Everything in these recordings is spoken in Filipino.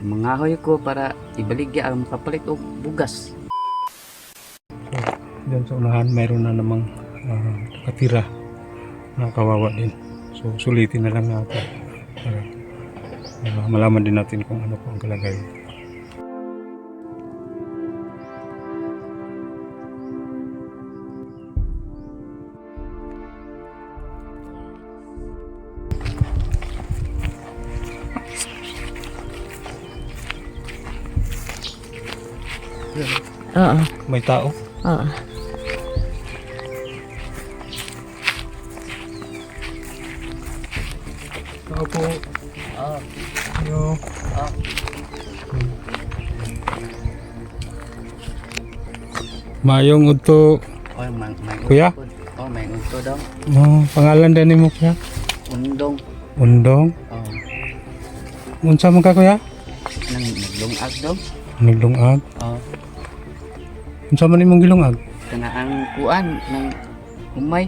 mangahoy ko para ibaligya ang kapalit og bugas. Diyan sa unahan mayroon na namang nakatira na kawawa din. So sulitin na lang natin para malaman din natin kung ano po ang kalagayan. Oo. May tao? Oo. Tao po. Oh, Yo. oh. Mayong udto. Oh, may Kuya? Oh, may unto daw. Pangalan din mo kuya? Undong. Undong. Oh, Unsa man ka kuya? nang naglungag daw. Naglungag. Oh, Unsa man imong gilungag? kana ang kuan ng umay.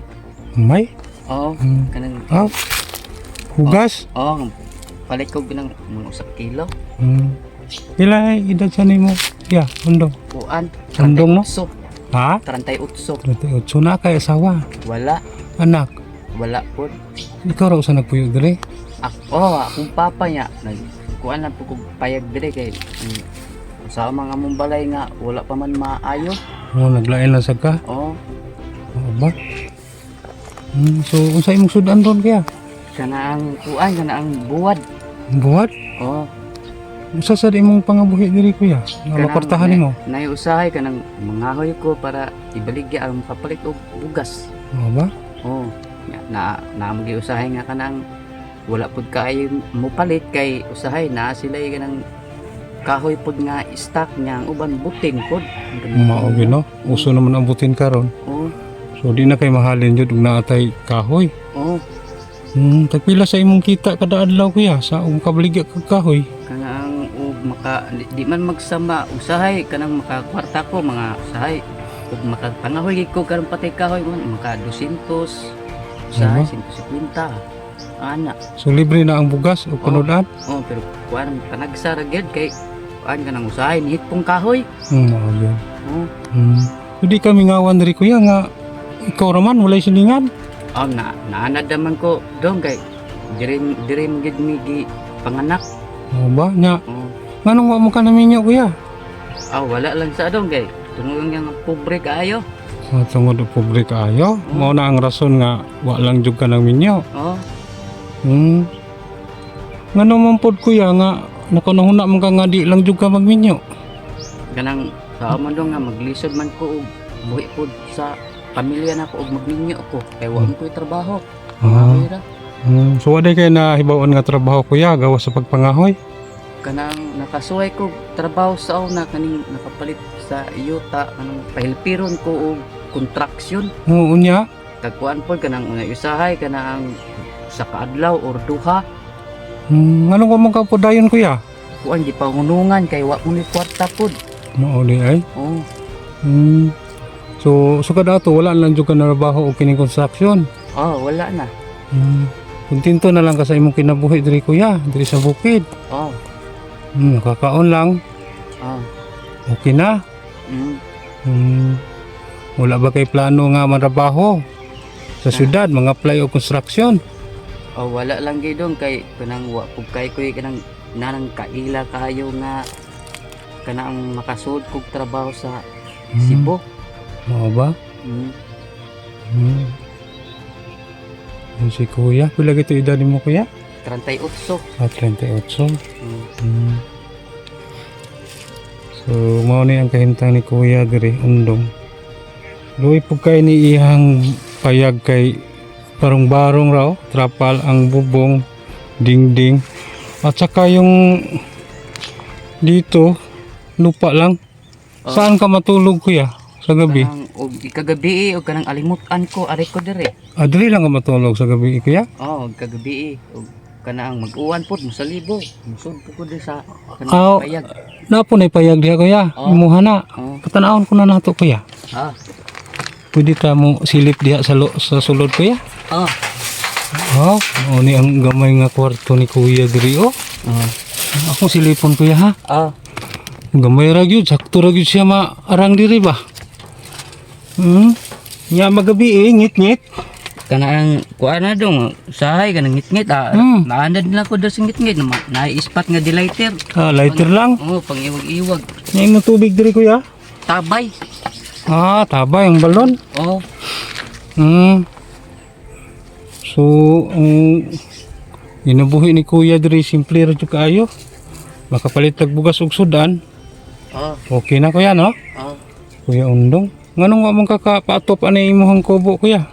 May? Oh, Hmm. kanang Hugas? oh, palit ko ng mga 1 kilo. Pila ay edad sa nimo? Yeah, undong. Kuan. Undong mo? 38. Ha? 38. 38. Na kay asawa. Wala. Anak. Wala po. Ikaw raw sa nagpuyo dire? Akong papa niya kuan lang po kog payag dire kay sa mga mong balay nga wala pa man maayo. Naglain lang sad ka. Oh, Ba? So unsa imong sudan ron kaya? kana ang kuan, kana ang buwad. Buhat? Oh, Unsa sad imong pangabuhi diri kuya? Nga maportahan nimo? Naiusahay kanang mangahoy ko para ibaligya ang kapalit og bugas. Ba? Oh, na magiusahay nga kanang wala pud kaayo mo palit kay usahay na sila kanang kahoy pud nga stock niya ang uban buting pud. Mao gyud no. Uso naman ang butin karon. Oh, So di na kay mahalin jud ug naatay kahoy. oh, Tagpila sa imong kita kada adlaw kuya sa kabaligya kag kahoy. kana ang di man magsama usahay kanang makakwarta ko mga usahay ug makapangahoy ko karon patay kahoy man maka 200 usahay 150 ana. So libre na ang bugas o kunudan. Oh, pero kuan panagsa ra gyud kay kuan kanang usahay nihit pong kahoy. Mao gyud. Oh, Hindi kami ngawan diri kuya nga ikaw raman walay silingan. oh naanad naman ko dong kay diri gid mi gi panganak. Ba nya Oh, nganong wa mo ka naminyo kuya? wala lang sa dong kay tungod nga pobre kaayo. Sa tungod pobre kaayo, mao na ang rason nga wa lang jud ka nang minyo. Oh, Ngano man pod kuya nga nakunahuna man ka nga di lang jud ka magminyo. kanang sa man dong nga maglisod man ko og buhi pod sa pamilya nako og magninyo ko kay wa man ko'y trabaho. Pangahoy ra. So waday kay na hibaw-on nga trabaho kuya gawa sa pagpangahoy. Kanang nakasuway ko trabaho sa una kaning nakapalit sa iyota kanang pahilpiron ko og kontraksyon. Oo unya. Tagkuan pod kanang unay usahay kanang sa kaadlaw or duha. Ngano ko man ka podayon kuya? Kuan di pangunungan kay wa mo ni kwarta pod. Mao di ay. Oh, So kada ato wala lang jud ka narabaho o kining construction. wala na. Kuntinto na lang ka sa imong kinabuhi diri kuya, diri sa bukid. Oh, Nakakaon lang. oh. Okay na. Wala ba kay plano nga marabaho sa syudad, mga apply o construction? Oh, wala lang gidong kay kanang wa pug kay koy kanang nanang kaila kayo nga kanang makasud kog trabaho sa Cebu. Mao ba? Mm. Si kuya, pila gito edad mo kuya? 38. 38. Mm. So mao ni ang kahintang ni kuya diri undong. Luoy pug kay ni ihang payag kay barong-barong raw, trapal ang bubong, dingding. At saka yung dito lupa lang. Saan ka matulog kuya? Sa gabi? Kanang og ikagabi og kanang alimutan ko ari ko dire. Dili lang ka matulog sa gabi kuya? Oh, og kagabi og kanang mag-uwan pod mo sa libo. Musod ko dire sa Ah, kanang payag. Napunay payag diha kuya. Oh. Imuha na. Oh. Patanawon ko na nato kuya. Ah. Pwede ka mo silip diha sa sulod kuya? Oh. Oh, ni ang gamay nga kwarto ni kuya diri oh. Oh. Ako silipon kuya ha. Gamay ra gyud, sakto ra gyud siya maarang diri ba. Nya magabi ngit-ngit. Kanang kuan na dong usahay kanang ngit-ngit naanad lang ko daw sa ngit-ngit na ispat nga di lighter. Lighter lang. Pang iwag-iwag. Nya imong tubig diri kuya. Tabay. Tabay ang balon. So, ginabuhi ni kuya diri simple ra jud kaayo. Makapalit tag bugas ug sudan. Okay na kuya no? Kuya Undong. Nganong wa man kakapaatop ani imong kubo kuya?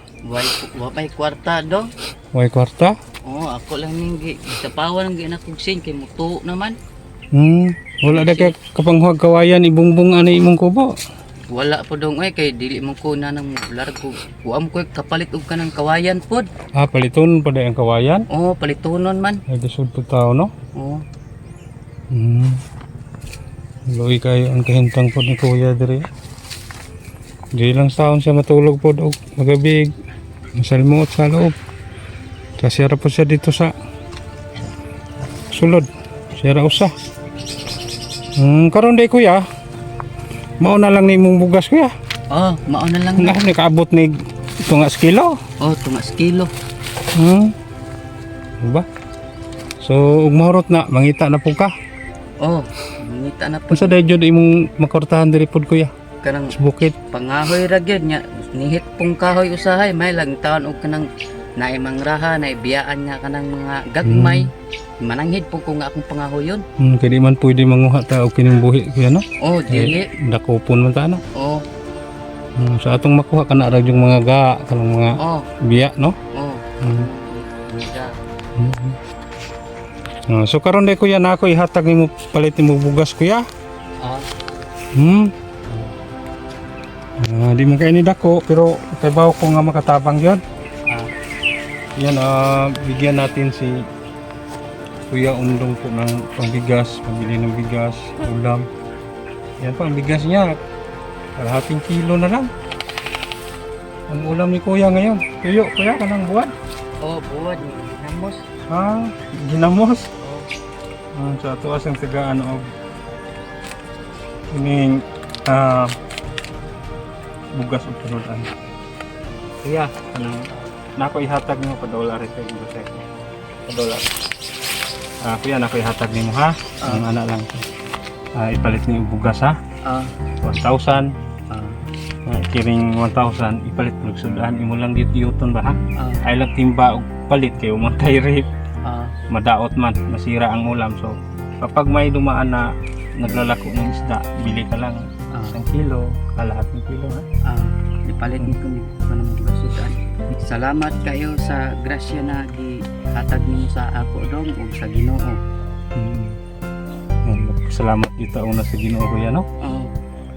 Wapay kwarta dong. Way kwarta? Ako lang ning sa pawan ang ginakugsin kay mutuo naman. Wala da kay kapanghuwag kawayan ibungbong ani imong kubo. Wala po dong kay dili mo ko na nang largo. Kuam ko kapalit og kanang kawayan pod. Paliton pa ang kawayan? Palitonon man. Ay disud po tao no? Luwi kayo ang kahintang po ni kuya diri. Di lang taon siya matulog po og magabig. Masalmuot sa loob. Kasi po siya dito sa sulod. Siya usa. Karon day kuya. Mao na lang ni imong bugas kuya. Mao na lang. Nga nakaabot ni tungas kilo. Tungas kilo. Diba? So ug mahurot na mangita na po ka. Mangita na po. Unsa day jud imong makortahan diri pod kuya? Kanang Sa bukid. pangahoy ra gyud nya nihit pong kahoy usahay may lang taon og kanang naimang raha naibiyaan nga kanang mga gagmay. Mananghid po ko nga akong pangahoyon. Kaya di man pwede manguha ta og kining buhi kuya no? Dili. Dakopon man ta no? Sa atong makuha kana ra yung mga ga kanang mga biya no? So karon day kuya na ako ihatag nimo palit nimo bugas kuya. Di man kay ni dako pero kay bawo ko nga makatabang yon. Yan bigyan natin si Kuya Undong po ng pangbigas, pambili ng bigas, ulam. Yan po ang bigas niya. Kalahating kilo na lang. Ang ulam ni kuya ngayon. Kuya, kanang buwan? Buwan. Ginamos. Ginamos? Sa tuwas ang tagaan o ining bugas o turutan. Kuya, kanang nako ihatag mo padolar ito yung buset. Padolar. Kuya, nako ihatag nimo ha. Ang ana lang. Ipalit niyo yung bugas ha. 1,000. Kiring 1,000 ipalit mo sudan imo lang dito yuton ba ha. Ay lang timba og palit kay umantay rip. Madaot man, masira ang ulam. So kapag may dumaan na naglalako ng isda, bili ka lang 1 kilo, kalahating kilo ha. Ipalit nito ni kanang sudan. Salamat kayo sa grasya na gihatag nimo sa ako dong ug sa Ginoo. Salamat kita una sa Ginoo kuya no.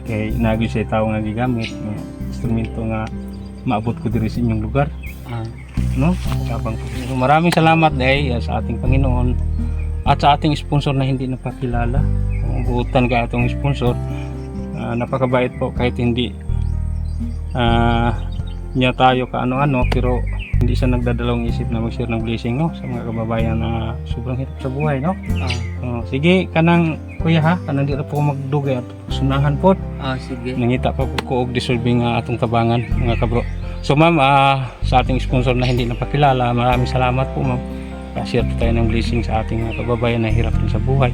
Kay nagi siya tao nga gigamit ng instrumento nga maabot ko diri sa inyong lugar. No? Maraming salamat dahil sa ating Panginoon at sa ating sponsor na hindi napakilala. Buutan ka atong sponsor. Napakabait po kahit hindi niya tayo kaano-ano pero hindi siya nagdadalawang isip na mag-share ng blessing no sa mga kababayan na sobrang hirap sa buhay no. Sige kanang kuya ha, kanang di ra po magdugay at sunahan po. Sige. Nangita pa po ko og dissolving atong tabangan mga kabro. So ma'am, sa ating sponsor na hindi napakilala, maraming salamat po ma'am. Share po tayo ng blessing sa ating mga kababayan na hirap din sa buhay.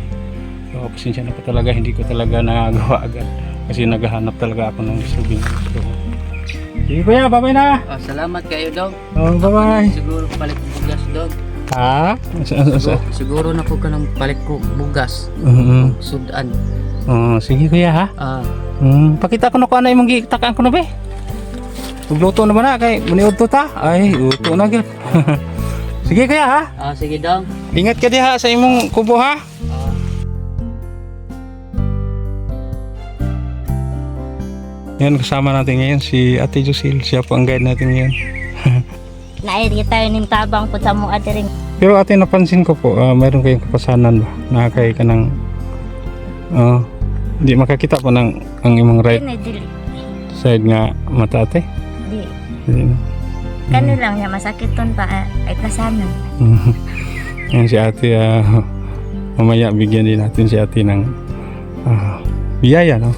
So pasensya na po talaga, hindi ko talaga nagawa agad kasi naghahanap talaga ako ng dissolving. So, sige kuya, bye-bye na. Salamat kayo dog. Bye-bye. Siguro palit ko bugas dog. Siguro na po ka ng palit ko bugas. Sudan. Sige kuya ha. Pakita ko na kung ano yung gitakaan ko na ba. Magluto na ba na kay maniod to ta? Ay, luto na gyud. Sige kuya ha. Sige dong. Ingat ka diha sa imong kubo ha. Yan kasama natin ngayon si Ate Josil, siya po ang guide natin ngayon. Nairi tayo ning tabang po sa mga ring. Pero ate napansin ko po, mayroon kayong kapasanan ba? Nakakay ka ng hindi makakita po ng ang imong right side nga mata ate. Hindi no. Kano lang niya masakit ton pa ay kasanan. Yan si ate mamaya bigyan din natin si ate ng biyaya, no?